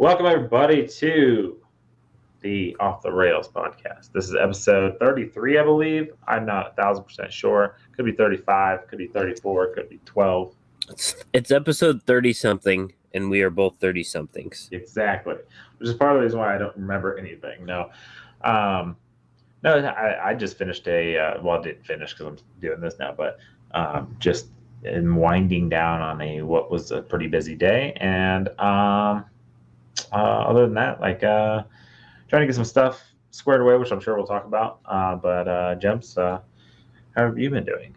Welcome, everybody, to the Off the Rails podcast. This is episode 33, I believe. I'm not 1,000% sure. Could be 35, could be 34, could be 12. It's episode 30-something, and we are both 30-somethings. Exactly. Which is part of the reason why I don't remember anything. I just finished I didn't finish because I'm doing this now, but just in winding down on what was a pretty busy day. And other than that, trying to get some stuff squared away, which I'm sure we'll talk about. But Jems, how have you been doing?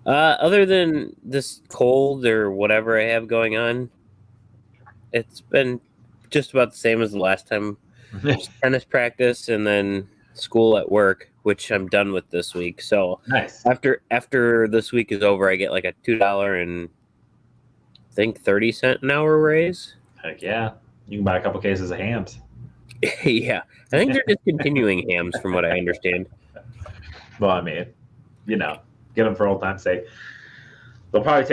Other than this cold or whatever I have going on, it's been just about the same as the last time. Just tennis practice and then school at work, which I'm done with this week. So nice. After this week is over, I get like a $2 and I think 30-cent an hour raise. Heck yeah. You can buy a couple cases of hams. Yeah. I think they're discontinuing hams from what I understand. Well, I mean, get them for old time's sake. They'll probably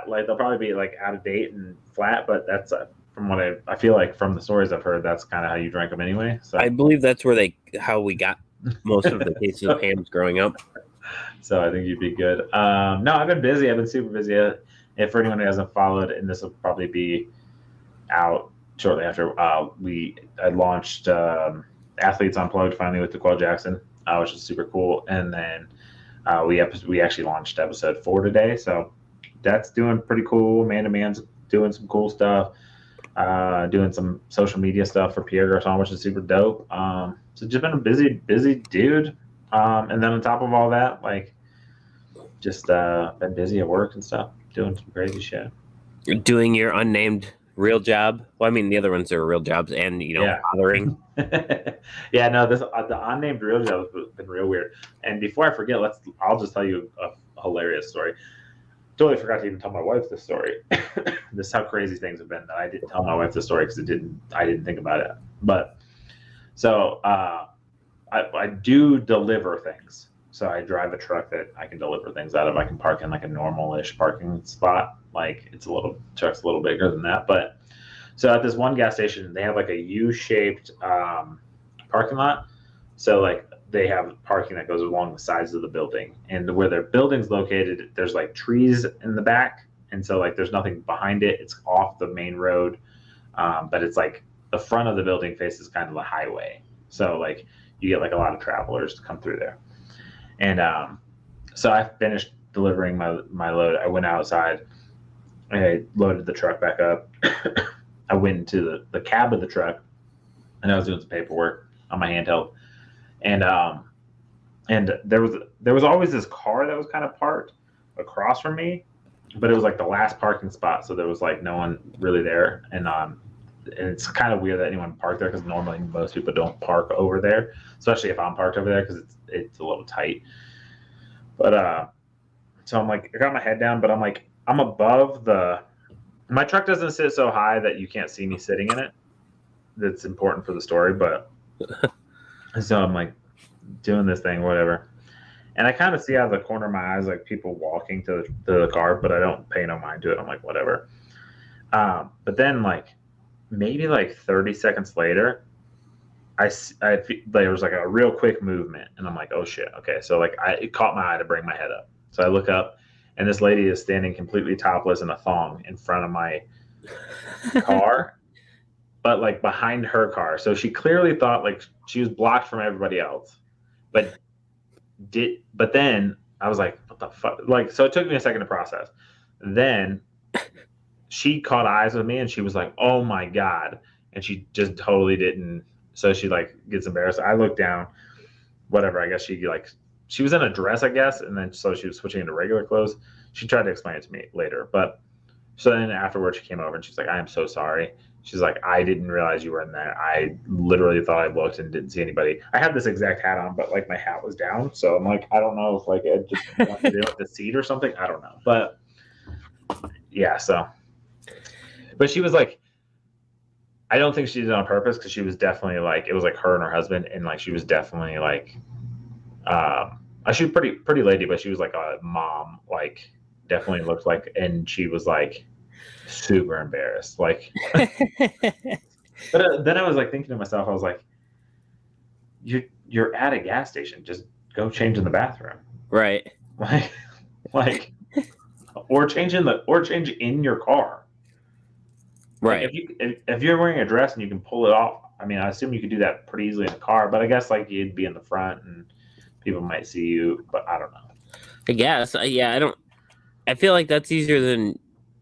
they'll probably be like out of date and flat, but that's from what I feel like from the stories I've heard, that's kind of how you drank them anyway. So I believe that's how we got most of the cases of hams growing up. So I think you'd be good. No, I've been busy. I've been super busy. And for anyone who hasn't followed, and this will probably be out shortly after, I launched Athletes Unplugged finally with DeQuell Jackson, which is super cool. And then we actually launched episode 4 today, so that's doing pretty cool. Man to Man's doing some cool stuff, doing some social media stuff for Pierre Garçon, which is super dope. So just been a busy dude. And then on top of all that, just been busy at work and stuff, doing some crazy shit. You're doing your unnamed real job. Well, I mean, the other ones are real jobs, and bothering. Yeah, no, the unnamed real job has been real weird. And before I forget, I'll just tell you a hilarious story. Totally forgot to even tell my wife this story. This is how crazy things have been that I didn't tell my wife this story because I didn't think about it. But so I do deliver things. So I drive a truck that I can deliver things out of. I can park in like a normal-ish parking spot. Truck's a little bigger than that. But so at this one gas station, they have like a U-shaped parking lot. So they have parking that goes along the sides of the building. And where their building's located, there's like trees in the back. And so there's nothing behind it. It's off the main road. But it's like the front of the building faces kind of the highway. So you get a lot of travelers to come through there. And so I finished delivering my load. I went outside. I loaded the truck back up. I went into the cab of the truck, and I was doing some paperwork on my handheld. And there was always this car that was kind of parked across from me, but it was the last parking spot, so there was no one really there. And it's kind of weird that anyone parked there because normally most people don't park over there, especially if I'm parked over there because it's a little tight. But so I'm I got my head down, but I'm above my truck doesn't sit so high that you can't see me sitting in it. That's important for the story, but so I'm doing this thing, whatever. And I kind of see out of the corner of my eyes people walking to the car, but I don't pay no mind to it. I'm whatever. But then maybe 30 seconds later, I there was a real quick movement, and I'm oh shit, okay. So it caught my eye to bring my head up. So I look up, and this lady is standing completely topless in a thong in front of my car, but behind her car. So she clearly thought she was blocked from everybody else, but then I was what the fuck? So it took me a second to process. Then she caught eyes with me, and she was oh my God. And she just totally didn't. So she gets embarrassed. I look down, whatever. I guess she was in a dress, I guess. And then, so she was switching into regular clothes. She tried to explain it to me later. But so then afterwards she came over and she's I am so sorry. She's I didn't realize you were in there. I literally thought I looked and didn't see anybody. I had this exact hat on, but my hat was down. So I'm I don't know if I just wanted to do the seat or something. I don't know. But yeah, so. But she was I don't think she did it on purpose because she was definitely it was her and her husband, and she was definitely she was pretty lady, but she was a mom, definitely looked and she was super embarrassed. Like, but then I was like thinking to myself, I was like, you're at a gas station, just go change in the bathroom, Right. like, like, or change in your car. Like Right. if you're wearing a dress and you can pull it off, I mean, I assume you could do that pretty easily in the car. But I guess like you'd be in the front and people might see you. But I don't know. I guess. Yeah, I don't. I feel like that's easier than.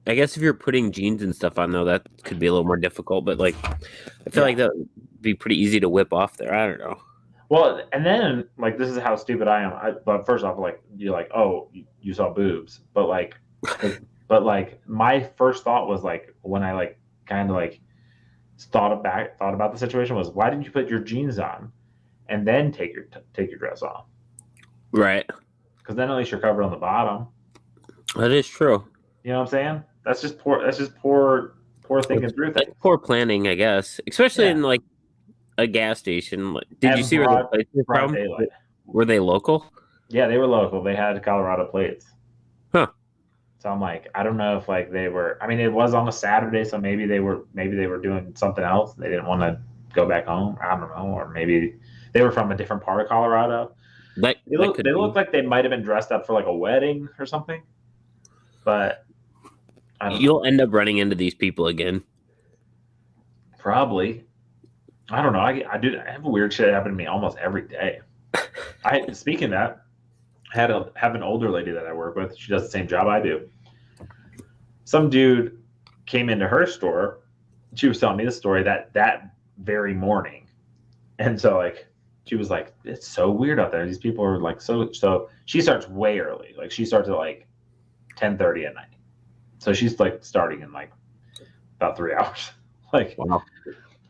I guess if you're putting jeans and stuff on, though, that could be a little more difficult. But like, I feel like that would be pretty easy to whip off there. I don't know. Well, and then like this is how stupid I am. But first off, like you're like, oh, you saw boobs, but like my first thought was like when I like kind of like thought about the situation was why didn't you put your jeans on and then take your dress off? Right. Because then at least you're covered on the bottom. That is true. You know what I'm saying? That's just poor thinking through things. Poor planning, I guess, especially in like a gas station. Did you see where the plates were from? Daylight. Were they local? Yeah, they were local. They had Colorado plates. Huh. So I'm like, I don't know if like they were. I mean, it was on a Saturday, so maybe they were doing something else. They didn't want to go back home. I don't know, or maybe they were from a different part of Colorado. They look like they might have been dressed up for like a wedding or something. But you'll end up running into these people again. Probably. I don't know. I have weird shit happen to me almost every day. Speaking of that, I have an older lady that I work with. She does the same job I do. Some dude came into her store. She was telling me the story that very morning, and so like she was like, "It's so weird out there. These people are like so." She starts way early. Like she starts at like 10:30 at night. So she's like starting in like about 3 hours. Like, wow.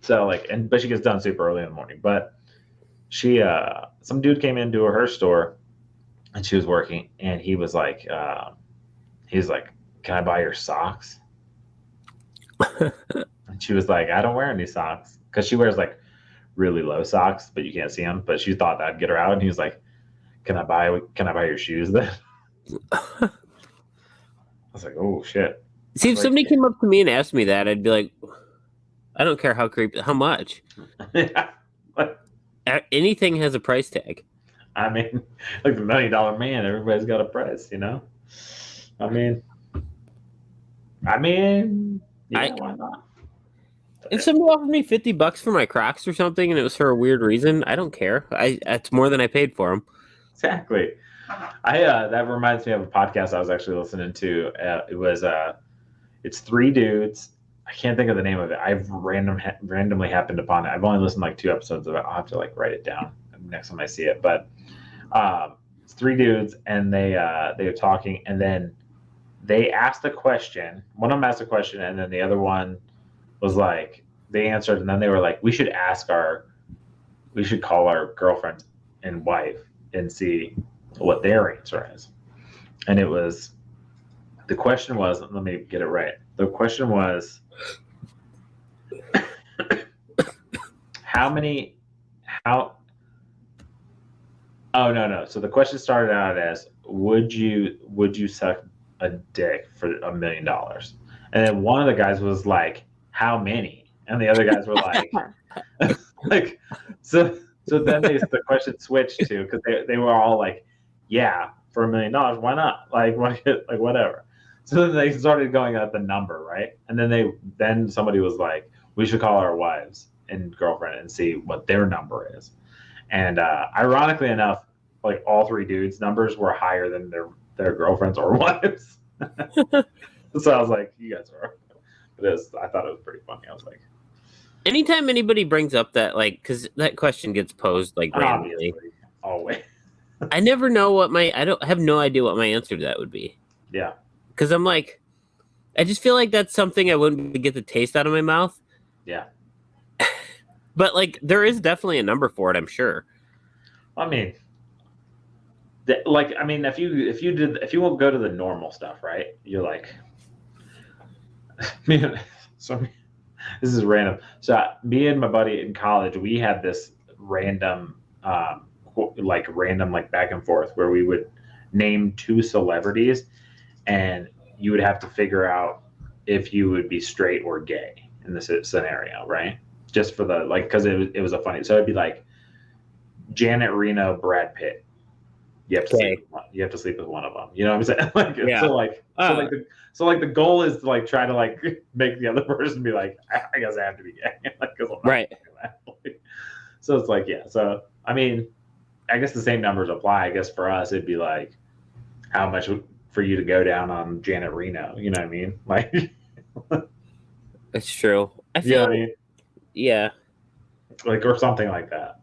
So like, but she gets done super early in the morning. But she, some dude came into her store, and she was working, and he was like, "Can I buy your socks?" And she was like, "I don't wear any socks," because she wears like really low socks, but you can't see them. But she thought that'd get her out, and he was like, Can I buy your shoes then?" I was like, "Oh shit!" See, if somebody came up to me and asked me that, I'd be like, "I don't care how creepy, how much." Yeah. Anything has a price tag. I mean, like the $1 million man, everybody's got a price, you know. I mean, yeah, why not? If somebody offered me $50 for my Crocs or something, and it was for a weird reason, I don't care. It's more than I paid for them. Exactly. That reminds me of a podcast I was actually listening to. It's 3 dudes. I can't think of the name of it. I've randomly happened upon it. I've only listened to like 2 episodes of it. I'll have to like write it down next time I see it. But it's 3 dudes, and they were talking, and then they asked a question. One of them asked a question, and then the other one was like, they answered, and then they were like, we should call our girlfriend and wife and see what their answer is. And the question was, let me get it right. The question was, oh, no. So the question started out as, would you suck a dick for $1 million? And then one of the guys was like, how many? And the other guys were like, like, so then the question switched to, because they were all like, yeah, for $1 million, why not? Like whatever. So then they started going at the number, right? And then somebody was like, we should call our wives and girlfriend and see what their number is. And ironically enough, like all 3 dudes' numbers were higher than their girlfriends or wives. So I was like, you guys are. I thought it was pretty funny. I was like, anytime anybody brings up that, like, because that question gets posed like randomly, always. I never know I have no idea what my answer to that would be. Yeah. Because I'm like, I just feel like that's something I wouldn't get the taste out of my mouth. Yeah. But like, there is definitely a number for it, I'm sure. I mean, if you won't go to the normal stuff, right? You're like, so this is random. So me and my buddy in college, we had this random back and forth where we would name 2 celebrities, and you would have to figure out if you would be straight or gay in this scenario, right? Just for the like, because it was a funny. So it'd be like Janet Reno, Brad Pitt. You have to Okay. you have to sleep with one of them. You know what I'm saying? Like Yeah. so like the goal is to like try to like make the other person be like, I guess I have to be gay. Like, 'cause I'm not Right. gonna do that. So it's like, yeah. So I mean, I guess the same numbers apply. I guess for us, it'd be like how much for you to go down on Janet Reno. You know what I mean? Like, It's true. I you feel know what I mean? yeah. Like, or something like that.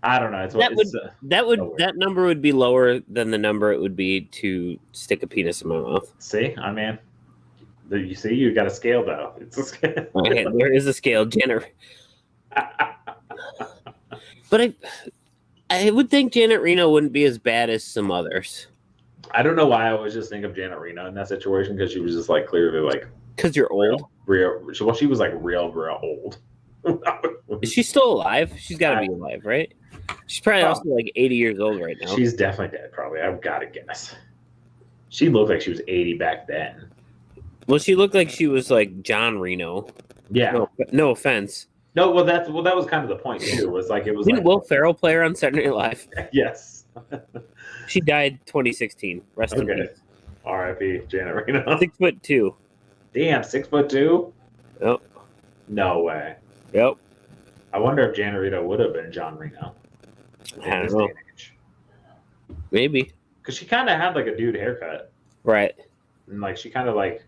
I don't know. That number would be lower than the number it would be to stick a penis in my mouth. See, I mean, you see, you got a scale though. It's a scale. Okay, there is a scale, Janet. But I would think Janet Reno wouldn't be as bad as some others. I don't know why I always just think of Janet Reno in that situation, because she was just like clearly like because you're old. Well, she was like real old. Is she still alive? She's got to be alive, right? She's probably also like 80 years old right now. She's definitely dead, probably. I've got to guess. She looked like she was 80 back then. Well, she looked like she was like John Reno. Yeah. No offense. No, well, that was kind of the point too. Was like it was. Didn't like, Will Ferrell play her on Saturday Night Live? Yes. She died 2016. Rest in peace. R.I.P. Janet Reno. 6'2". Damn, 6'2". Yep. No way. Yep. I wonder if Janet Reno would have been John Reno. I don't know. Maybe. Because she kind of had like a dude haircut. Right. And like she kind of like,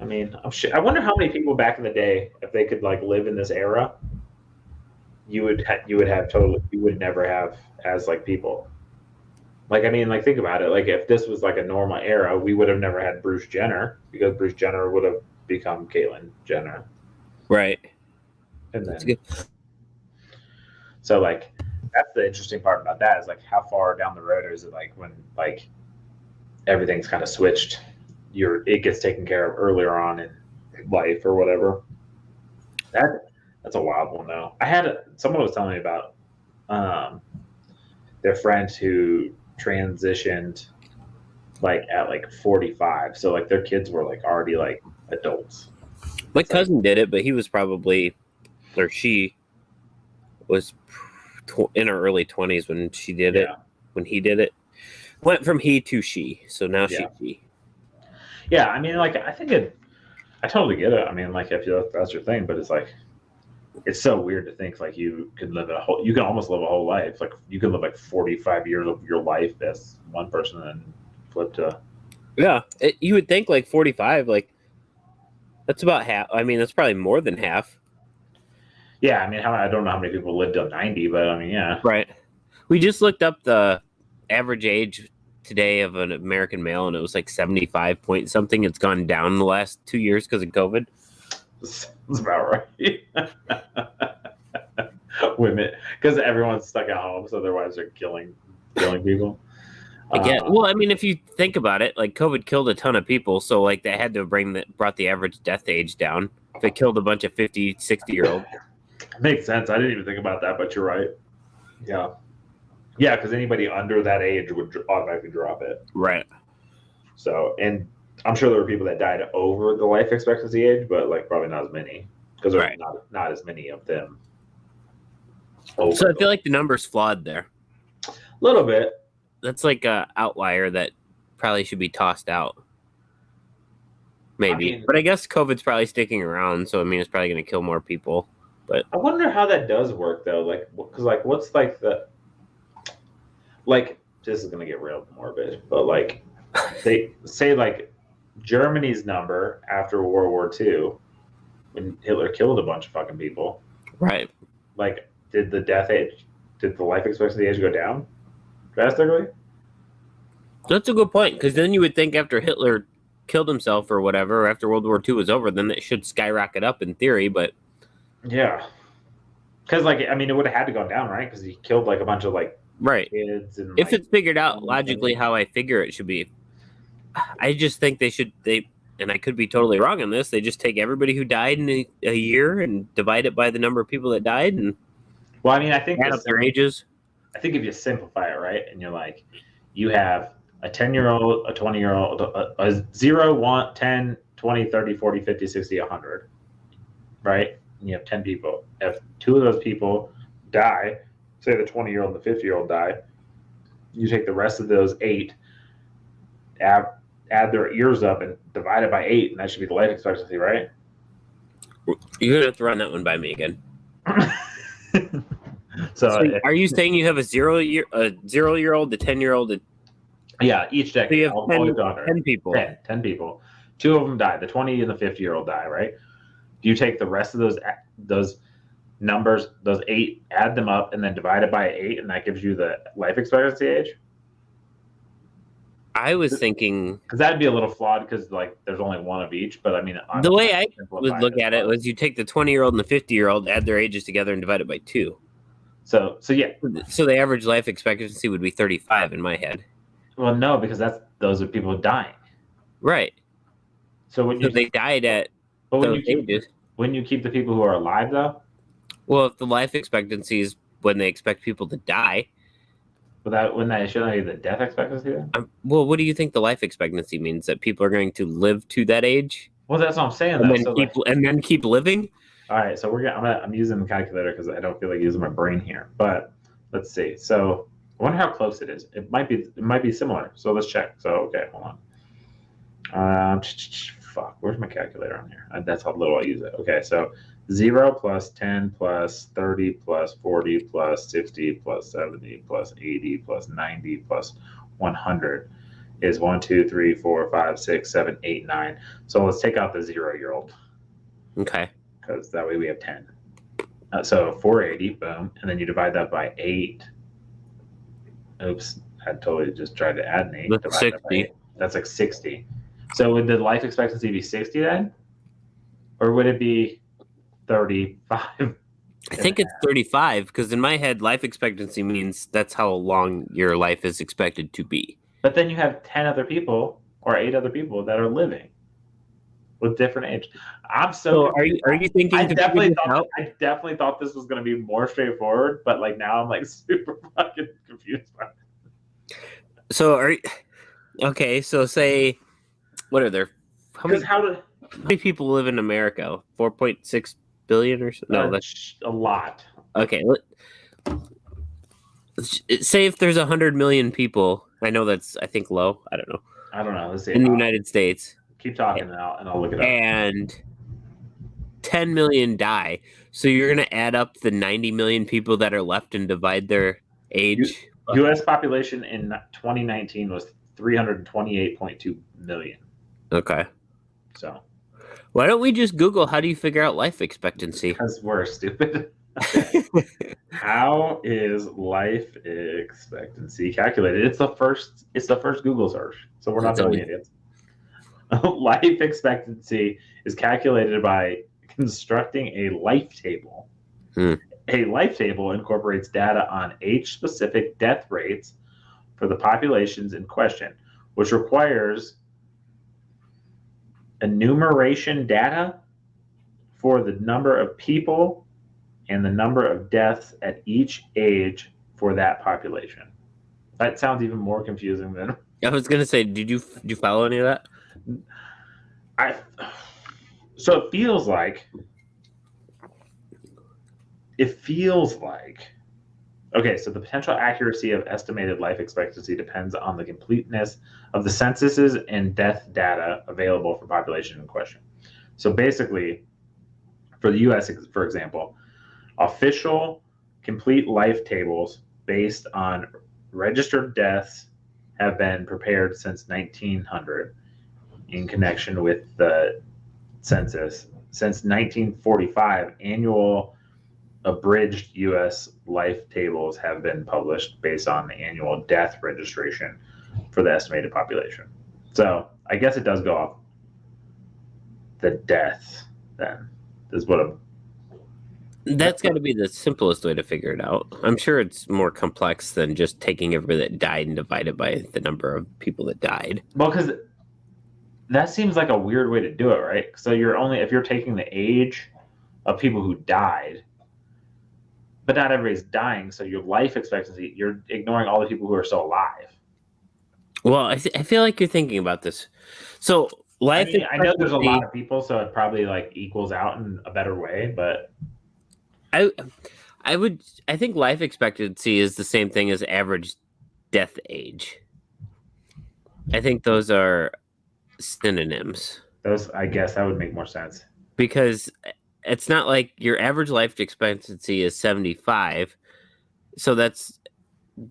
I mean, I wonder how many people back in the day, if they could like live in this era, you would never have as like people. Like, I mean, like think about it. Like if this was like a normal era, we would have never had Bruce Jenner, because Bruce Jenner would have become Caitlyn Jenner. Right. And then, so like that's the interesting part about that, is like how far down the road is it, like when like everything's kind of switched, it gets taken care of earlier on in life or whatever. That's a wild one though. Someone was telling me about their friend who transitioned like at like 45, so like their kids were like already like adults. My cousin did it, but he was probably, or she was in her early 20s when she did it. When he did it, went from he to she, so now she. Yeah, I mean, like I totally get it. I mean, like if that's your thing, but it's like it's so weird to think like you can almost live a whole life. Like you can live like 45 years of your life as one person and then flip to. Yeah, you would think like 45, like that's about half. I mean, that's probably more than half. Yeah, I mean, I don't know how many people lived till 90, but I mean, yeah. Right. We just looked up the average age today of an American male, and it was like 75 point something. It's gone down in the last 2 years because of COVID. That's about right. Women, because everyone's stuck at home, so their wives are killing people. Well, I mean, if you think about it, like COVID killed a ton of people, so like they had to brought the average death age down. If it killed a bunch of 50, 60-year-olds. Makes sense. I didn't even think about that, but you're right. Yeah. Yeah, because anybody under that age would automatically drop it. Right. So, and I'm sure there were people that died over the life expectancy age, but like probably not as many, because there's not as many of them. So I feel like the number's flawed there. A little bit. That's like an outlier that probably should be tossed out. Maybe. But I guess COVID's probably sticking around, so I mean, it's probably going to kill more people. But I wonder how that does work, though. Like, because like, what's like this is going to get real morbid, but like, they say like Germany's number after World War II, when Hitler killed a bunch of fucking people. Right. Like, did the life expectancy age go down drastically? That's a good point, because then you would think after Hitler killed himself or whatever, or after World War II was over, then it should skyrocket up in theory, but... Yeah. Because, like, I mean, it would have had to go down, right? Because he killed, like, a bunch of, like, kids. And, if it's figured out logically how I figure it should be, I just think and I could be totally wrong on this, they just take everybody who died in a year and divide it by the number of people that died and well, I mean, I think add up their ages. I think if you simplify it, right, and you're like, you have a 10-year-old, a 20-year-old, a 0, 1, 10, 20, 30, 40, 50, 60, 100, right? And you have 10 people. If 2 of those people die, say the 20-year-old and the 50-year-old die, you take the rest of those 8, add their years up and divide it by 8, and that should be the life expectancy, right? You're gonna have to run that one by me again. So are you saying you have a 0-year-old, a 10-year-old? Yeah, each So decade. you have 10 people. 10 people. 2 of them die. The 20 and the 50-year-old die, right? You take the rest of those numbers, those 8, add them up, and then divide it by 8, and that gives you the life expectancy age? I was thinking, because that'd be a little flawed because like there's only one of each. But I mean, the way I would look at it was you take the 20-year-old and the 50-year-old, add their ages together, and divide it by 2. So yeah. So the average life expectancy would be 35 in my head. Well, no, because those are people dying. Right. So when they died at those ages. When you keep the people who are alive, though. Well, if the life expectancy is when they expect people to die. Wouldn't that shouldn't be the death expectancy then? Well, what do you think the life expectancy means? That people are going to live to that age? Well, that's what I'm saying. And then keep living. All right, so I'm using the calculator because I don't feel like using my brain here. But let's see. So I wonder how close it is. It might be similar. So let's check. So okay, hold on. Fuck, where's my calculator on here? That's how little I use it. Okay, so 0 plus 10 plus 30 plus 40 plus 60 plus 70 plus 80 plus 90 plus 100 is 1, 2, 3, 4, 5, 6, 7, 8, 9. So let's take out the 0-year-old. Okay. Because that way we have 10. So 480, boom. And then you divide that by 8. Oops, I totally just tried to add an 8. That's 60. That's like 60. So would the life expectancy be 60 then? Or would it be 35? I think it's 35 because in my head, life expectancy means that's how long your life is expected to be. But then you have 10 other people or 8 other people that are living with different age. So are you thinking? I definitely thought this was going to be more straightforward, but like now I'm like super fucking confused by it. So okay? So say, what are there? How many people live in America? 4.6 billion or so? No, that's a lot. Okay, say if there's 100 million people. I know that's I think low. I don't know. Let's see. In the United States. Keep talking and I'll look it up. And 10 million die. So you're going to add up the 90 million people that are left and divide their age. U.S. population in 2019 was 328.2 million. Okay. So why don't we just Google how do you figure out life expectancy? Because we're stupid. How is life expectancy calculated? It's the first Google search. So we're not doing idiots. Life expectancy is calculated by constructing a life table. A life table incorporates data on age-specific death rates for the populations in question, which requires enumeration data for the number of people and the number of deaths at each age for that population. That sounds even more confusing than... I was going to say, did you follow any of that? So it feels like okay, so the potential accuracy of estimated life expectancy depends on the completeness of the censuses and death data available for population in question. So basically, for the U.S., for example, official complete life tables based on registered deaths have been prepared since 1900 in connection with the census. Since 1945, annual abridged U.S. life tables have been published based on the annual death registration for the estimated population. So I guess it does go off the death then. That's got to be the simplest way to figure it out. I'm sure it's more complex than just taking everybody that died and divided by the number of people that died. Well, because that seems like a weird way to do it, right? So if you're taking the age of people who died, but not everybody's dying, so your life expectancy, you're ignoring all the people who are still alive. Well, I feel like you're thinking about this. So I life mean, I know there's a lot expectancy, of people, so it probably like equals out in a better way. But I I think life expectancy is the same thing as average death age. I think those are synonyms those, I guess, that would make more sense. because it's not like your average life expectancy is 75, so that's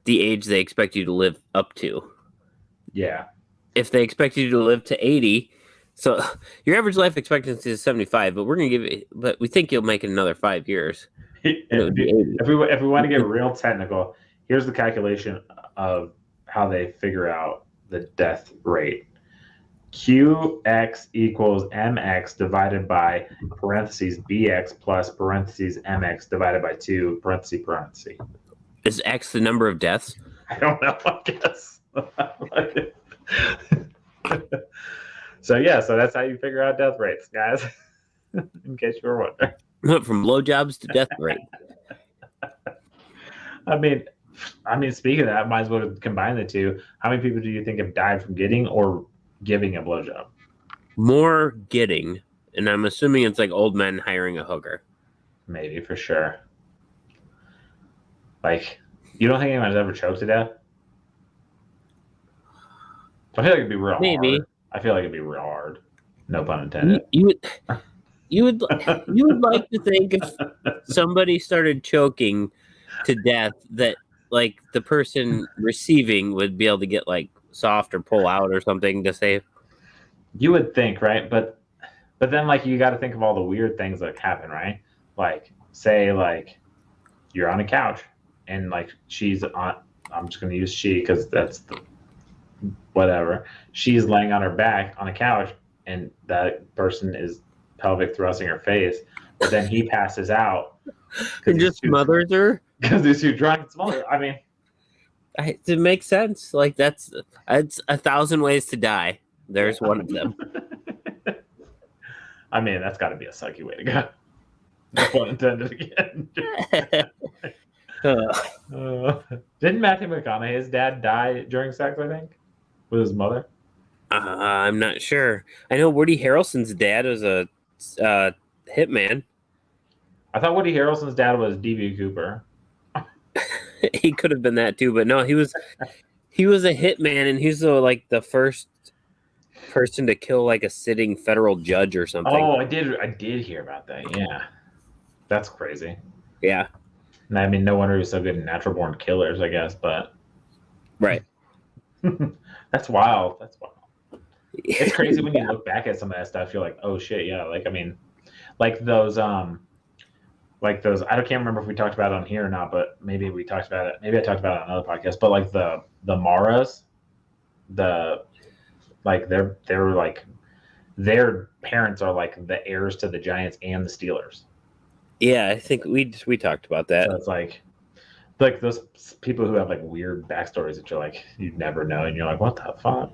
the age they expect you to live up to. Yeah. If they expect you to live to 80, so your average life expectancy is 75, but but we think you'll make it another 5 years, and it would be 80. If we want to get real technical, here's the calculation of how they figure out the death rate. QX equals MX divided by parentheses BX plus parentheses MX divided by 2 parentheses parentheses. Is X the number of deaths? I don't know, I guess. So yeah, so that's how you figure out death rates, guys. In case you were wondering. From blowjobs to death rate. I mean, speaking of that, might as well combine the two. How many people do you think have died from getting or giving a blowjob? More getting, and I'm assuming it's like old men hiring a hooker. Maybe for sure. Like, you don't think anyone's ever choked to death? I feel like it'd be real Maybe. hard. I feel like it'd be real hard. No pun intended. You would like to think if somebody started choking to death that like the person receiving would be able to get like soft or pull out or something to save. You would think, right? But then like you got to think of all the weird things that happen, right? Like say like you're on a couch and like she's on. I'm just gonna use she because that's the whatever. She's laying on her back on a couch, and that person is pelvic thrusting her face, but then he passes out And just smothers her because he's too drunk and smothers. I mean, it makes sense. Like it's 1,000 ways to die. There's one of them. I mean, that's got to be a sucky way to go. No pun intended again. Didn't Matthew McConaughey's dad die during sex, I think? With his mother? I'm not sure. I know Woody Harrelson's dad was a hitman. I thought Woody Harrelson's dad was D.B. Cooper. He could have been that too, but no, he was a hitman, and he's like the first person to kill like a sitting federal judge or something. Oh, I did hear about that. Yeah, that's crazy. Yeah. And I mean, no wonder he was so good in Natural Born Killers, I guess. But right. That's wild. That's wild. It's crazy when you look back at some of that stuff. You're like, oh shit, yeah. Like I mean, like those I can't remember if we talked about it on here or not, but maybe we talked about it. Maybe I talked about it on another podcast. But like the Maras, they're like their parents are like the heirs to the Giants and the Steelers. Yeah, I think we talked about that. So it's like those people who have like weird backstories that you're like you'd never know, and you're like, what the fuck?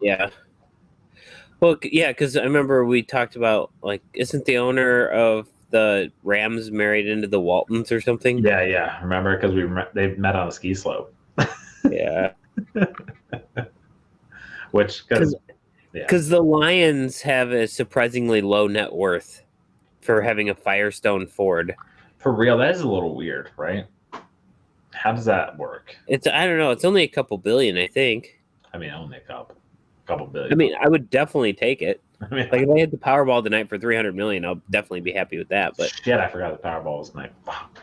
Yeah. Well, yeah, because I remember we talked about like, isn't the owner of the Rams married into the Waltons or something? Yeah. Remember, because they met on a ski slope. Yeah. Which because the Lions have a surprisingly low net worth for having a Firestone Ford. For real, that is a little weird, right? How does that work? I don't know. It's only a couple billion, I think. I mean, only a couple billion. I mean, I would definitely take it. I mean, like if I had the Powerball tonight for $300 million, I'll definitely be happy with that. But shit, I forgot the Powerball was tonight. Fuck.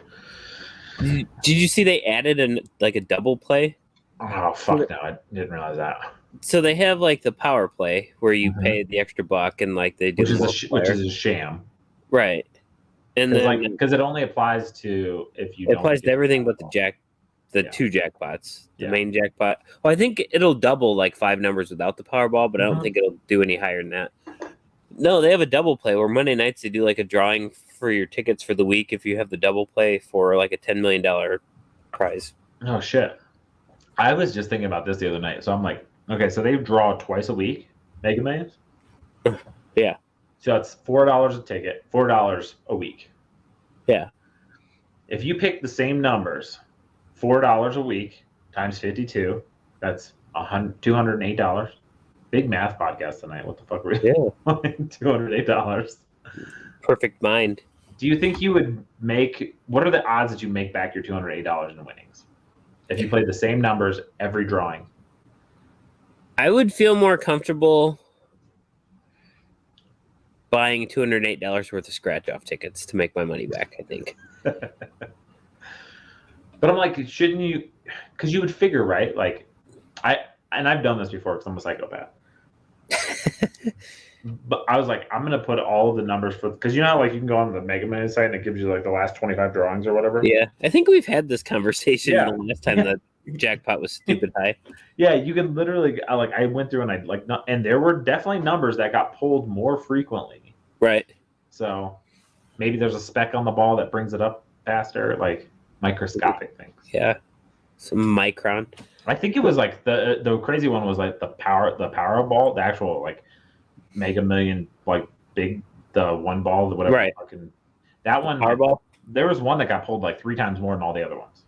Did you see they added a double play? Oh fuck no, I didn't realize that. So they have like the power play where you pay the extra buck and like they do, which is a sham, right? And then like because it only applies to if you. It applies to everything but the two jackpots, the main jackpot. Well, I think it'll double like 5 numbers without the Powerball, but I don't think it'll do any higher than that. No, they have a double play where Monday nights they do like a drawing for your tickets for the week if you have the double play for like a $10 million prize. Oh shit! I was just thinking about this the other night, so I'm like, okay, so they draw twice a week, Mega Millions. Yeah. So it's $4 a ticket, $4 a week. Yeah. If you pick the same numbers, $4 a week times 52, that's $208. Big math podcast tonight. What the fuck were you Yeah. $208. Perfect mind. Do you think you would make? What are the odds that you make back your $208 in winnings if you play the same numbers every drawing? I would feel more comfortable buying $208 worth of scratch-off tickets to make my money back, I think. But I'm like, shouldn't you? Because you would figure, right? Like, I've done this before because I'm a psychopath. But I was like, I'm gonna put all of the numbers for, because you know how, like, you can go on the Mega Man site and it gives you like the last 25 drawings or whatever. Yeah, I think we've had this conversation Yeah. the last time that jackpot was stupid high. Yeah, you can literally, like, I went through and I like, and there were definitely numbers that got pulled more frequently. Right. So maybe there's a speck on the ball that brings it up faster, like microscopic things. Yeah. Some micron. I think it was like the crazy one was like the Powerball, the actual like Mega Million, like big, the one ball, whatever. Right. Fucking, that one. Powerball. There was one that got pulled like 3 times more than all the other ones.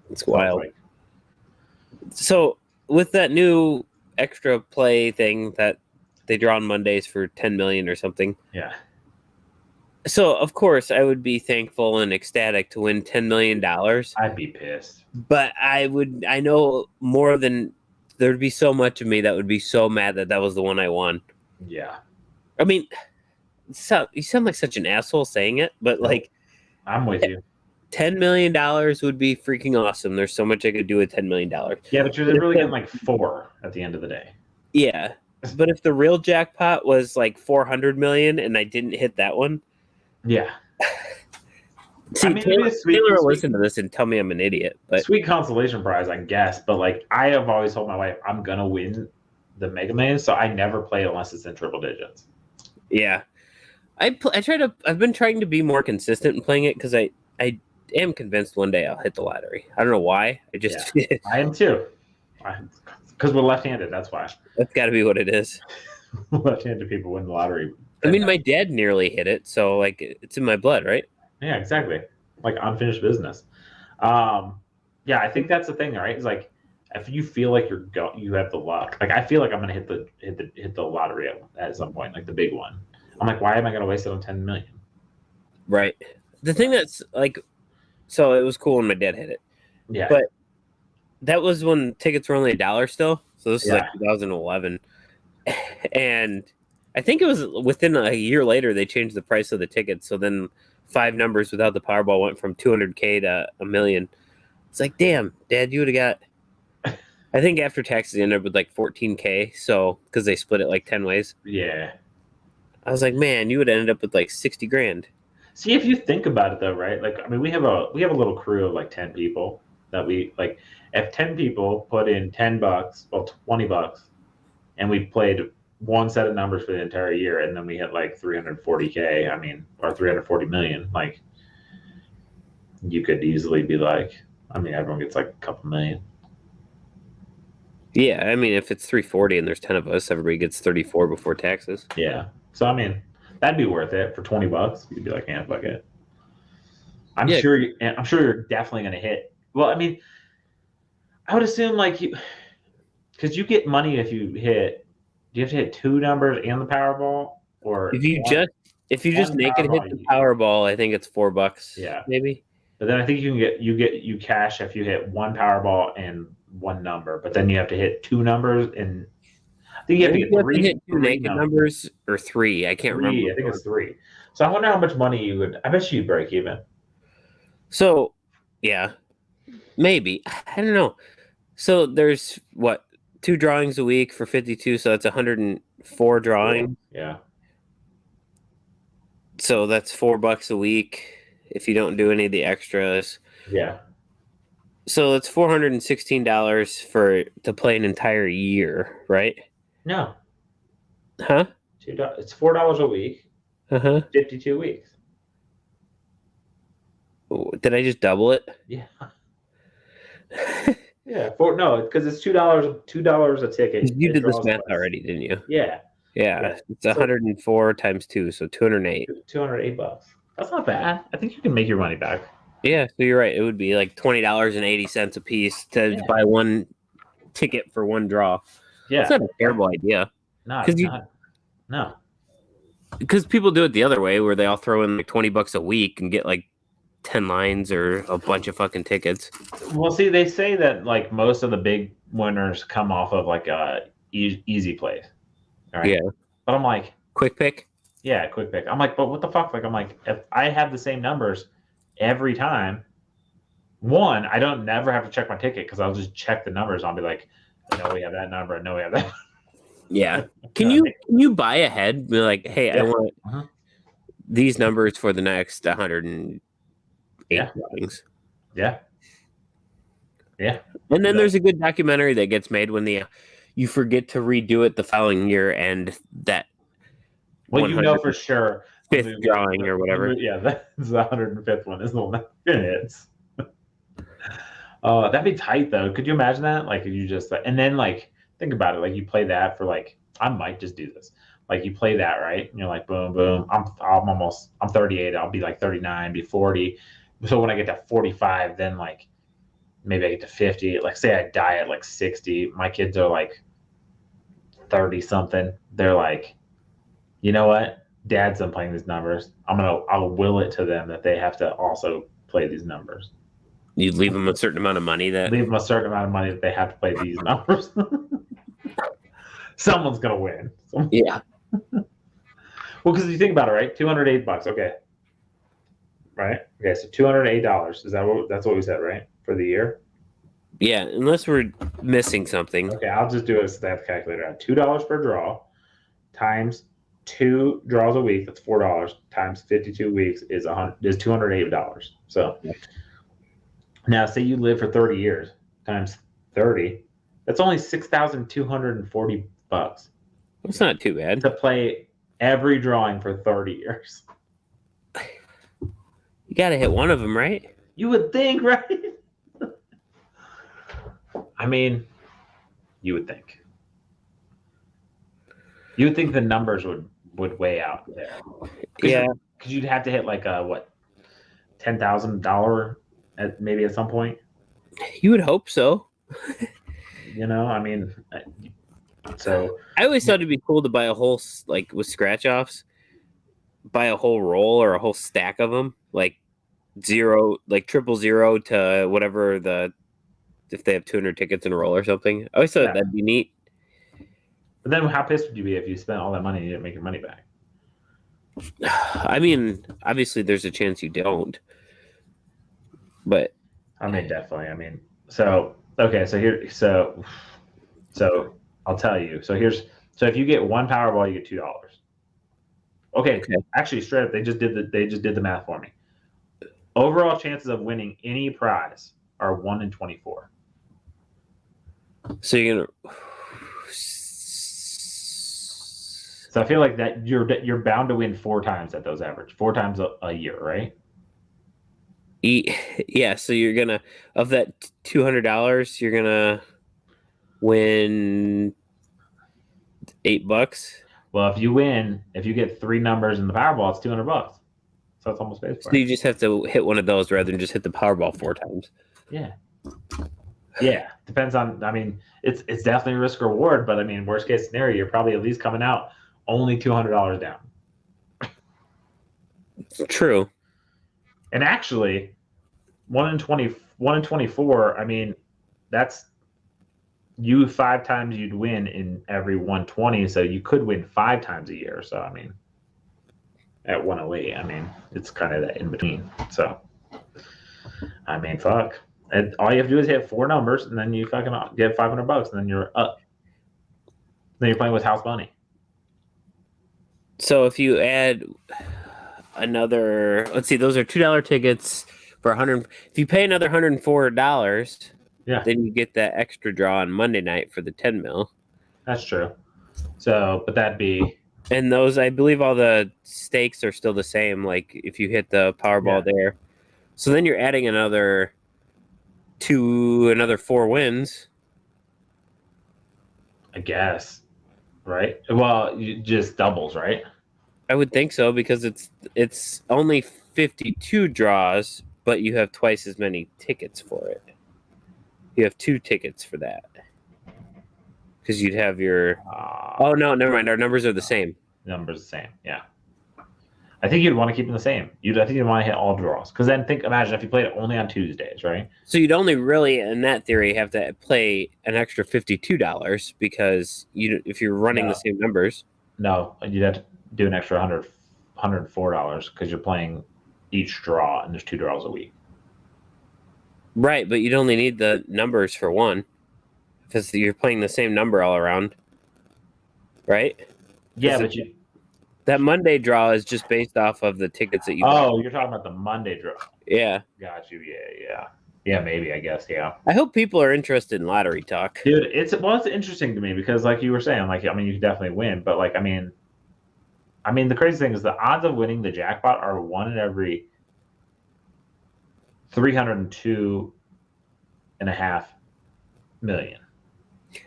It's wild. So with that new extra play thing that they draw on Mondays for 10 million or something. Yeah. So of course I would be thankful and ecstatic to win $10 million. I'd be pissed. But I know more than, there'd be so much of me that would be so mad that was the one I won. Yeah. I mean, so you sound like such an asshole saying it, but like, I'm with you. $10 million would be freaking awesome. There's so much I could do with $10 million. Yeah, but you're really getting like 4 at the end of the day. Yeah. But if the real jackpot was like 400 million and I didn't hit that one. Yeah. See, I mean, Taylor will listen to this and tell me I'm an idiot. But sweet consolation prize, I guess. But like, I have always told my wife I'm gonna win the Mega Man, so I never play it unless it's in triple digits. Yeah, I've been trying to be more consistent in playing it because I am convinced one day I'll hit the lottery. I don't know why. I am too. Because we're left-handed. That's why. That's got to be what it is. Left-handed people win the lottery. I mean, my dad nearly hit it, so like it's in my blood, right? Yeah, exactly. Like unfinished business. Yeah, I think that's the thing, right? It's like if you feel like you have the luck. Like I feel like I'm gonna hit the lottery at some point, like the big one. I'm like, why am I gonna waste it on 10 million? Right. The thing that's like, so it was cool when my dad hit it. Yeah. But that was when tickets were only $1 still. So this is like 2011, and I think it was within a year later they changed the price of the tickets. So then 5 numbers without the Powerball went from 200K to $1 million. It's like, damn, Dad, you would have got. I think after taxes, ended up with like 14K. So because they split it like 10 ways. Yeah. I was like, man, you would have ended up with like 60 grand. See, if you think about it though, right? Like, I mean, we have a little crew of like 10 people that we like. If 10 people put in $10, well, $20, and we played one set of numbers for the entire year, and then we hit like 340K, I mean, or 340 million, like you could easily be like, I mean, everyone gets like a couple million. Yeah, I mean, if it's 340 and there's 10 of us, everybody gets 34 before taxes. Yeah. So I mean, that'd be worth it for $20. You'd be like, yeah, fuck it. I'm sure you're definitely gonna hit. Well, I mean, I would assume like because you get money if you hit. Do you have to hit 2 numbers and the Powerball, or if you just naked hit the Powerball, I think it's $4. Yeah, maybe. But then I think you cash if you hit 1 Powerball and 1 number. But then you have to hit 2 numbers, and I think you have to get 3 hit 2 naked numbers or 3. I can't remember. I think it's 3. So I wonder how much money you would. I bet you'd break even. So, yeah, maybe. I don't know. So there's what, 2 drawings a week for 52, so that's 104 drawings. Yeah. So that's $4 a week if you don't do any of the extras. Yeah. So that's $416 to play an entire year, right? No. Huh? It's $4 a week. 52 weeks. Did I just double it? Yeah. Yeah. Because it's $2 a ticket. You did this math already, didn't you? Yeah. Yeah. It's 104 times 2, so 208. $208. That's not bad. I think you can make your money back. Yeah, so you're right. It would be like $20.80 a piece to buy one ticket for one draw. Yeah, It's not a terrible idea. No. Because people do it the other way, where they all throw in like $20 a week and get like 10 lines or a bunch of fucking tickets. Well, see, they say that like most of the big winners come off of like easy plays, right? Yeah. But I'm like, quick pick. Yeah, quick pick. I'm like, but what the fuck? Like, I'm like, if I have the same numbers every time, one, I don't never have to check my ticket because I'll just check the numbers. I'll be like, I know we have that number. I know we have that. Yeah. Can you buy ahead? Be like, hey, Yeah. I want these numbers for the next 108 drawings. Yeah. Yeah. And then there's a good documentary that gets made when you forget to redo it the following year, and that. Well, you know for sure. Fifth drawing or whatever. Yeah, that's the 105th one is the one that hits. That'd be tight though. Could you imagine that? Like, if you just and then like think about it. Like, you play that for like, I might just do this. Like, you play that, right? And you're like, boom, boom. I'm 38. I'll be like 39, be 40. So when I get to 45, then like maybe I get to 50. Like, say I die at like 60. My kids are like 30 something. They're like, you know what? Dad's done playing these numbers. I'll will it to them that they have to also play these numbers. You leave them a certain amount of money that they have to play these numbers. Someone's gonna win. Yeah. Well, because you think about it, right? $208. Okay. Right. Okay. So $208. That's what we said, right? For the year. Yeah, unless we're missing something. Okay, I'll just do a stat calculator. $2 per draw times 2 draws a week. That's $4 times 52 weeks is $208. So now, say you live for 30 years times 30. That's only $6,240. That's not too bad to play every drawing for 30 years. You got to hit one of them, right? You would think, right? I mean, you would think. You would think the numbers would weigh out there. Yeah. Because you'd have to hit like a, what, $10,000 maybe at some point? You would hope so. You know, I mean, so. I always thought it'd be cool to buy a whole, like with scratch offs, buy a whole roll or a whole stack of them, like 0, like 000 to whatever if they have 200 tickets in a roll or something. I always thought that'd be neat. But then how pissed would you be if you spent all that money and you didn't make your money back? I mean, obviously there's a chance you don't. But I mean, definitely. I mean, so I'll tell you. So if you get one Powerball, you get $2. Okay. Actually, straight up, they just did the math for me. Overall chances of winning any prize are 1 in 24. So you're gonna. So I feel like that you're bound to win 4 times at those average, 4 times a year, right? Yeah. So you're gonna, of that $200, you're gonna win $8. Well, if you get 3 numbers in the Powerball, it's $200. So it's almost paid for. So you just have to hit one of those rather than just hit the Powerball 4 times. Yeah. Yeah. Depends on. I mean, it's definitely a risk reward, but I mean, worst case scenario, you're probably at least coming out only $200 down. True. And actually, 1 in 24. I mean, that's you 5 times you'd win in every 120. So you could win 5 times a year. So I mean, at 108, I mean, it's kind of that in between. So I mean, fuck. And all you have to do is hit 4 numbers, and then you fucking get $500, and then you're up. Then you're playing with house money. So if you add another, let's see, those are $2 tickets for 100. If you pay another $104, then you get that extra draw on Monday night for the 10 mil. That's true. So, but that'd be. And those, I believe, all the stakes are still the same. Like if you hit the Powerball there, so then you're adding another 4 wins. I guess. Right? Well, you just doubles, right? I would think so, because it's only 52 draws, but you have twice as many tickets for it. You have 2 tickets for that. because you'd have your. Oh no, never mind. Our numbers are the same. Numbers the same. Yeah. I think you'd want to keep them the same. I think you'd want to hit all draws. Because then imagine if you played it only on Tuesdays, right? So you'd only really, in that theory, have to play an extra $52 because if you're running the same numbers. No, you'd have to do an extra $104 because you're playing each draw, and there's 2 draws a week. Right, but you'd only need the numbers for one because you're playing the same number all around, right? Yeah, but that Monday draw is just based off of the tickets that you bought. Oh, you're talking about the Monday draw. Yeah. Got you. Yeah. Yeah, maybe, I guess, yeah. I hope people are interested in lottery talk. Dude, it's interesting to me because like you were saying, like, I mean, you could definitely win, but like, I mean, the crazy thing is the odds of winning the jackpot are 1 in every 302.5 million.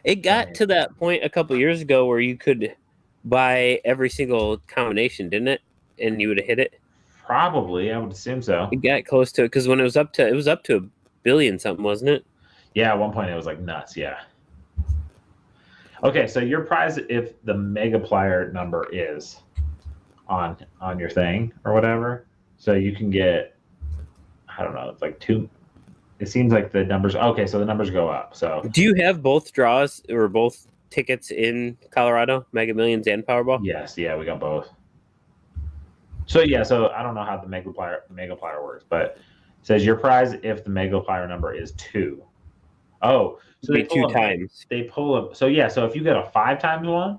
It got to that point a couple years ago where you could buy every single combination, didn't it? And you would have hit it. Probably, I would assume so. It got close to it because when it was up to $1 billion something, wasn't it? Yeah, at one point it was like nuts. Yeah. Okay, so your prize if the Megaplier number is on your thing or whatever, so you can get, I don't know, it's like 2. It seems like the numbers. Okay, so the numbers go up. So do you have both draws or both tickets in Colorado, Mega Millions and Powerball? Yes, yeah, we got both. So yeah, so I don't know how the Megaplier works, but it says your prize if the Megaplier number is 2. Oh, so they pull 2 times. They pull up. So yeah, so if you get a 5 times 1,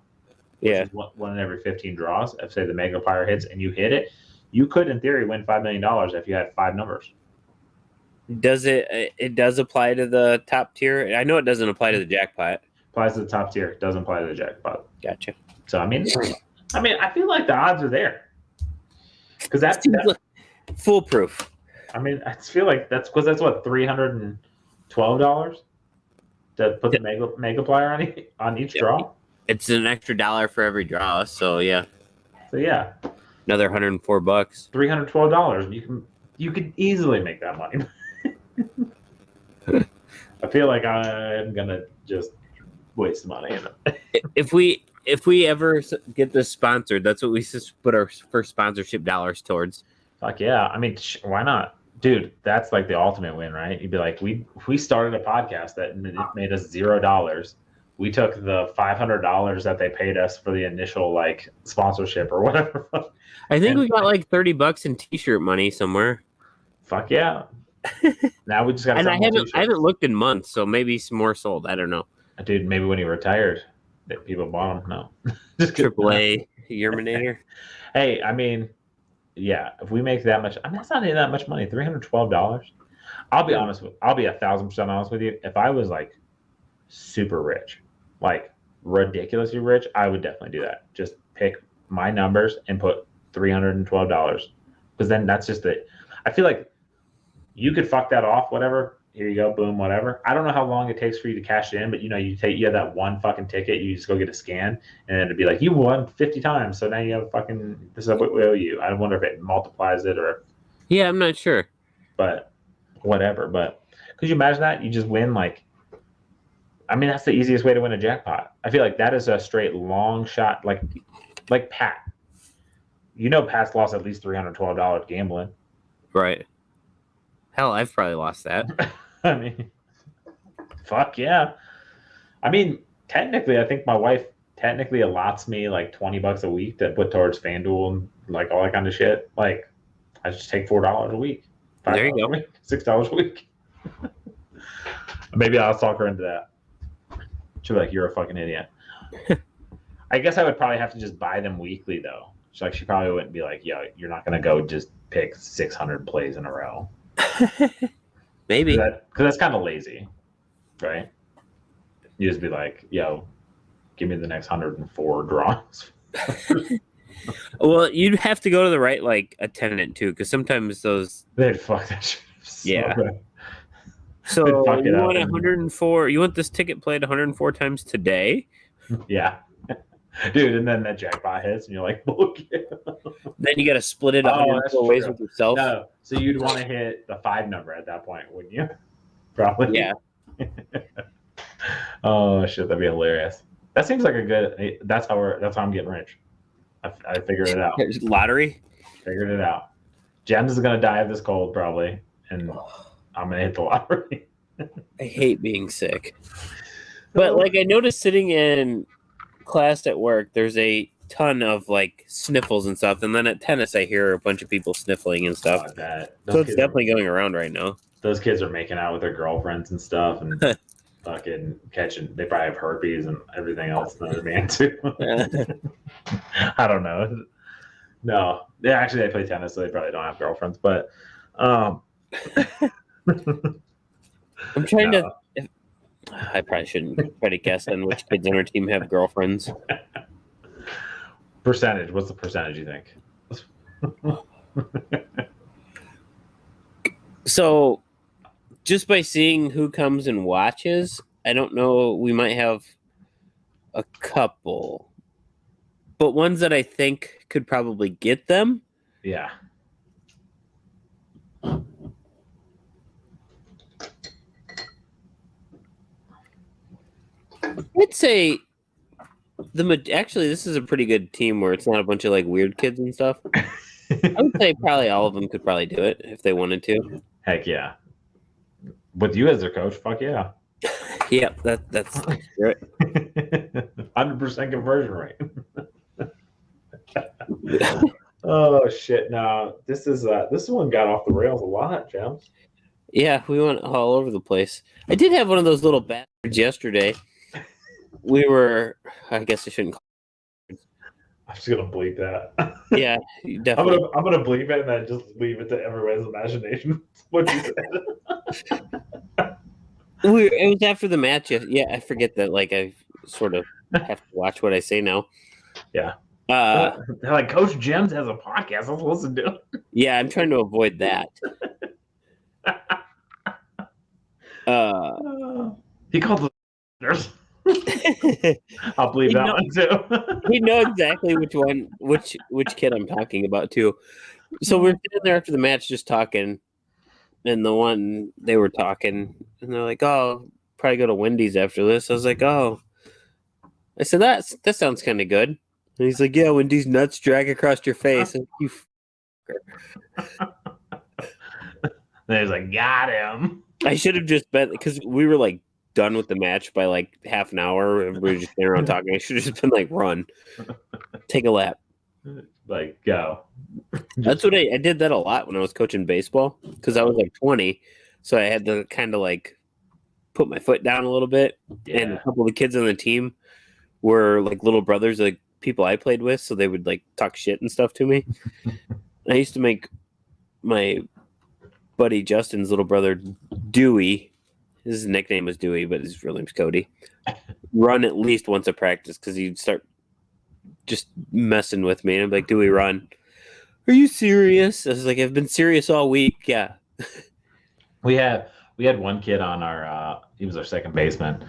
yeah, which is 1 in every 15 draws. If say the Megaplier hits and you hit it, you could in theory win $5 million if you had 5 numbers. Does it does apply to the top tier? I know it doesn't apply to the jackpot. Applies to the top tier. It doesn't apply to the jackpot. Gotcha. So I mean, I feel like the odds are there because that's foolproof. I mean, I feel like that's what $312 to put the Megaplier on each draw. It's an extra $1 for every draw. So yeah. So yeah, another $104. $312. You could easily make that money. I feel like I'm gonna just waste money. If we ever get this sponsored, that's what we just put our first sponsorship dollars towards. Fuck yeah! I mean, why not, dude? That's like the ultimate win, right? You'd be like, we started a podcast that made us $0. We took the $500 that they paid us for the initial like sponsorship or whatever. I think we got like $30 in T-shirt money somewhere. Fuck yeah! Now we just got. And I haven't looked in months, so maybe some more sold. I don't know. Dude, maybe when he retired, that people bought them. No, just AAA Yerminator. Hey, I mean, yeah, if we make that much, I mean, that's not even that much money. $312. I'll be honest with. I'll be 1,000% honest with you. If I was like super rich, like ridiculously rich, I would definitely do that. Just pick my numbers and put $312, because then that's just it. I feel like you could fuck that off, whatever. Here you go, boom, whatever. I don't know how long it takes for you to cash it in, but you have that one fucking ticket, you just go get a scan, and then it'd be like, you won 50 times, so now you have this is what we owe you. I wonder if it multiplies it or. Yeah, I'm not sure. But whatever. But could you imagine that? You just win that's the easiest way to win a jackpot. I feel like that is a straight long shot, like Pat. Pat's lost at least $312 gambling. Right. Hell, I've probably lost that. I mean, fuck yeah. I mean, technically, I think my wife allots me like $20 a week to put towards FanDuel and like all that kind of shit. Like, I just take $4 a week. There you go. $6 a week. Maybe I'll talk her into that. She'll be like, "You're a fucking idiot." I guess I would probably have to just buy them weekly though. She probably wouldn't be like, "Yo, you're not gonna go just pick 600 plays in a row." Maybe because that's kind of lazy, right? You just be like, "Yo, give me the next 104 draws." Well, you'd have to go to the right like attendant too, because sometimes those they'd fuck that shit. Yeah. So you want 104? You want this ticket played 104 times today? Yeah. Dude, and then that jackpot hits, and you're like, "Look." Then you got to split it 104 ways with yourself. No, so you'd want to hit the 5 number at that point, wouldn't you? Probably. Yeah. Oh shit, that'd be hilarious. That seems like a good. That's how I'm getting rich. I figured it out. Lottery. Figured it out. Jems is gonna die of this cold probably, and I'm gonna hit the lottery. I hate being sick. But like I noticed sitting in class at work, there's a ton of like sniffles and stuff, and then at tennis I hear a bunch of people sniffling and stuff. So it's definitely going around right now. Those kids are making out with their girlfriends and stuff, and fucking catching. They probably have herpes and everything else that they're man too. I don't know. No, actually they play tennis, so they probably don't have girlfriends. But I'm trying to. I probably shouldn't try to guess on which kids on our team have girlfriends. Percentage? What's the percentage you think? So, just by seeing who comes and watches, I don't know. We might have a couple, but ones that I think could probably get them. Yeah. I'd say actually this is a pretty good team where it's not a bunch of like weird kids and stuff. I would say probably all of them could probably do it if they wanted to. Heck yeah. With you as their coach, fuck yeah. Yeah, that's right. 100% conversion rate. Oh shit! No, this one got off the rails a lot, Jems. Yeah, we went all over the place. I did have one of those little bastards yesterday. I guess I shouldn't. I'm just gonna bleep that. Yeah, definitely. I'm gonna bleep it and then just leave it to everyone's imagination. What you said. It was after the match. Yeah, I forget that. Like I sort of have to watch what I say now. Yeah. They're like, Coach Jems has a podcast. Let's listen to it. Yeah, I'm trying to avoid that. He called the I'll believe that one too. You know exactly which kid I'm talking about too. So we're sitting there after the match just talking, and the one they were talking, and they're like, "Oh, probably go to Wendy's after this." I was like, "Oh," I said, "That sounds kind of good." And he's like, "Yeah, Wendy's nuts drag across your face." And you then he's like, "Got him." I should have just bet because we were like done with the match by like half an hour, and we were just there around talking. I should have just been like, "Run, take a lap." Like, go. That's what I did that a lot when I was coaching baseball because I was like 20, so I had to kind of like put my foot down a little bit. Yeah. And a couple of the kids on the team were like little brothers, like people I played with, so they would like talk shit and stuff to me. I used to make my buddy Justin's little brother Dewey, his nickname was Dewey, but his real name's Cody, run at least once a practice because he'd start just messing with me, and I'm like, "Dewey, run." Are you serious? I was like, "I've been serious all week." Yeah. We had one kid on our he was our second baseman,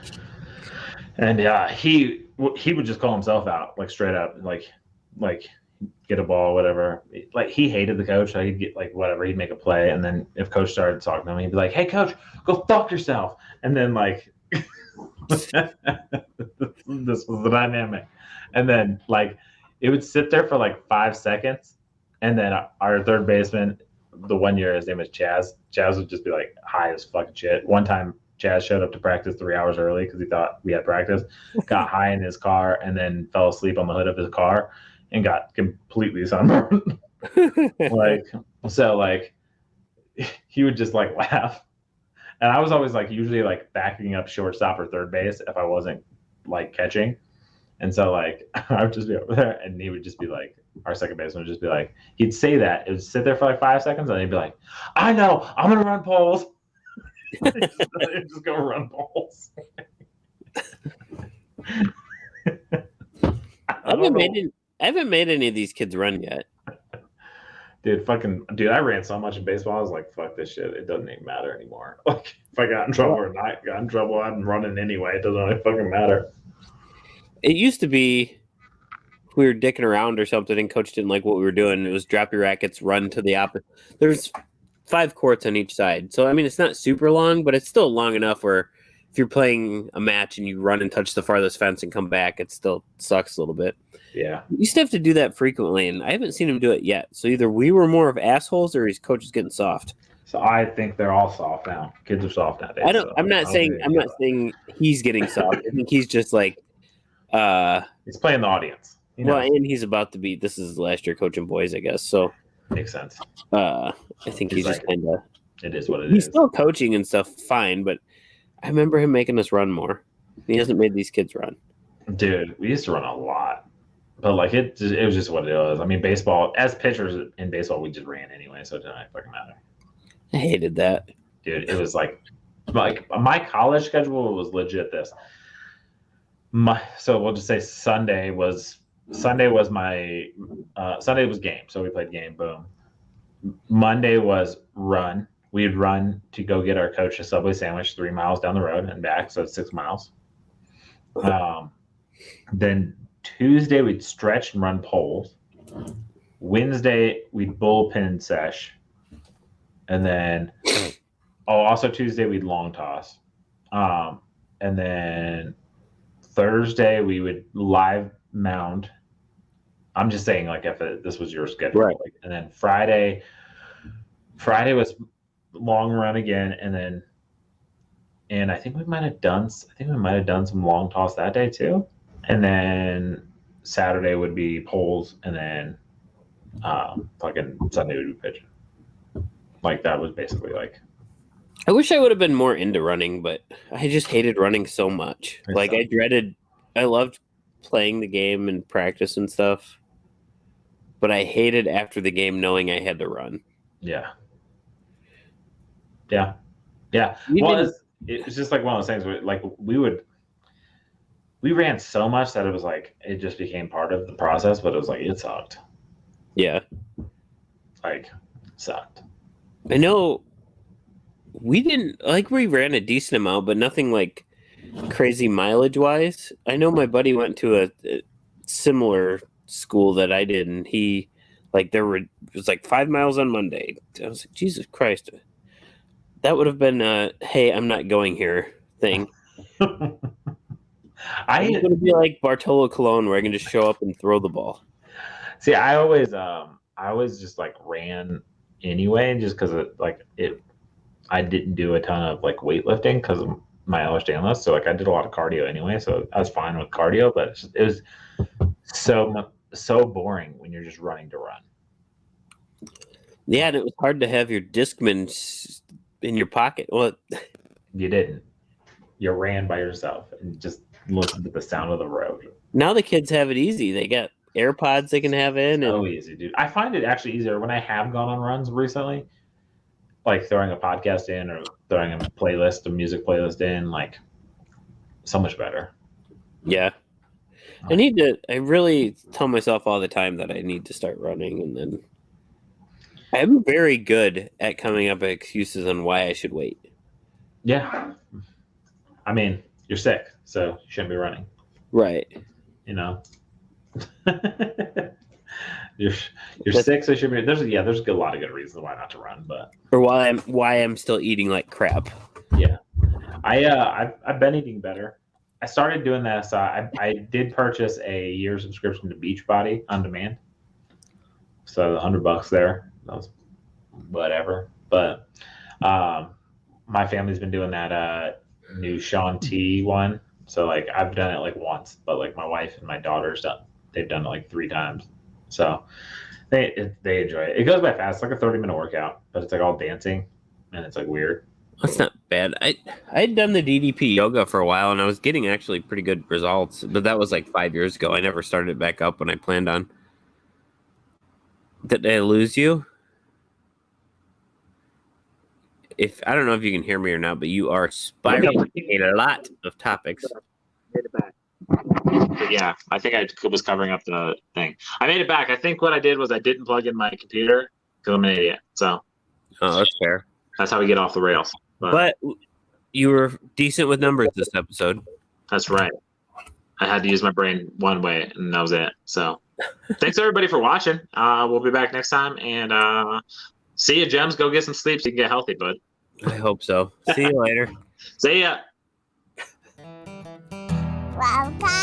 and he would just call himself out like straight up, like get a ball, whatever. Like he hated the coach. So he'd get like whatever, he'd make a play, and then if coach started talking to him, he'd be like, "Hey coach, go fuck yourself." And then like this was the dynamic. And then like it would sit there for like 5 seconds, and then our third baseman, the one year his name was Chaz. Chaz would just be like high as fucking shit. One time Chaz showed up to practice 3 hours early because he thought we had practice, got high in his car, and then fell asleep on the hood of his car and got completely sunburned. Like he would just like laugh. And I was always like usually like backing up shortstop or third base if I wasn't like catching. And so like I would just be over there, and he would just be like, our second baseman would just be like, he'd say that, it would sit there for like 5 seconds, and he'd be like, "I know, I'm gonna run polls." He'd just go run polls. I haven't made any of these kids run yet. Dude, I ran so much in baseball. I was like, "Fuck this shit. It doesn't even matter anymore." Like, if I got in trouble or not got in trouble, I'm running anyway. It doesn't really fucking matter. It used to be we were dicking around or something, and coach didn't like what we were doing. It was drop your rackets, run to the opposite. There's 5 courts on each side, so I mean it's not super long, but it's still long enough where if you're playing a match and you run and touch the farthest fence and come back, it still sucks a little bit. Yeah. You used to have to do that frequently, and I haven't seen him do it yet. So either we were more of assholes or his coach is getting soft. So I think they're all soft now. Kids are soft nowadays. I'm not saying he's getting soft. I think he's just like he's playing the audience. Well, and he's about to be. This is his last year coaching boys, I guess. So makes sense. I think he's just kind of. It is what it he's is. still coaching and stuff, fine, but I remember him making us run more. He hasn't made these kids run. Dude, we used to run a lot, but like it was just what it was. I mean, baseball as pitchers in baseball, we just ran anyway, so it didn't fucking matter. I hated that, dude. It was like my college schedule was legit. So we'll just say Sunday was my Sunday was game, so we played game. Boom. Monday was run. We'd run to go get our coach a Subway sandwich 3 miles down the road and back, so it's 6 miles. Then Tuesday we'd stretch and run poles. Wednesday we'd bullpen sesh, and then also Tuesday we'd long toss, and then Thursday we would live mound. I'm just saying, like, if this was your schedule, right? Like, and then Friday was long run again, and I think we might have done some long toss that day too, and then Saturday would be poles, and then fucking Sunday would be pitching. Like that was basically like. I wish I would have been more into running, but I just hated running so much. Like I loved playing the game and practice and stuff, but I hated after the game knowing I had to run. Yeah. Well, it's just like one of those things where, like, we ran so much that it was like it just became part of the process, but it was like it sucked. Yeah. Like, sucked. I know we ran a decent amount, but nothing like crazy mileage wise. I know my buddy went to a similar school that I did, and he it was like 5 miles on Monday. I was like, Jesus Christ. That would have been a hey, I'm not going here thing. I'm going to be like Bartolo Colon, where I can just show up and throw the ball. See, I always just like ran anyway, just because I didn't do a ton of like weightlifting because of my LH so like I did a lot of cardio anyway, so I was fine with cardio, but it was so boring when you're just running to run. Yeah, and it was hard to have your Discman in your pocket. Well, you didn't. You ran by yourself and just listened to the sound of the road. Now the kids have it easy. They got AirPods they can have in. So easy, dude. I find it actually easier when I have gone on runs recently, like throwing a podcast in or throwing a music playlist in, like so much better. Yeah. I really tell myself all the time that I need to start running, and then I'm very good at coming up with excuses on why I should wait. Yeah. I mean, you're sick, so you shouldn't be running. Right. You know? you're sick, so you should be. There's a lot of good reasons why not to run, but or why I'm still eating like crap. Yeah. I've been eating better. I started doing this. I did purchase a year subscription to Beachbody on demand. So $100 there. That was whatever. But my family's been doing that new Shaun T one. So like I've done it like once, but like my wife and my daughter's they've done it like 3 times. So they enjoy it. It goes by fast. It's like a 30-minute workout, but it's like all dancing and it's like weird. That's not bad. I had done the DDP yoga for a while, and I was getting actually pretty good results. But that was like 5 years ago. I never started it back up when I planned on. Did I lose you? I don't know if you can hear me or not, but you are spiraling a lot of topics. Yeah, I think I was covering up the thing. I made it back. I think what I did was I didn't plug in my computer because I'm an idiot. So, that's fair. That's how we get off the rails. But you were decent with numbers this episode. That's right. I had to use my brain one way, and that was it. So thanks, everybody, for watching. We'll be back next time. And see you, Jems. Go get some sleep so you can get healthy, bud. I hope so. See you later. See ya. podcast.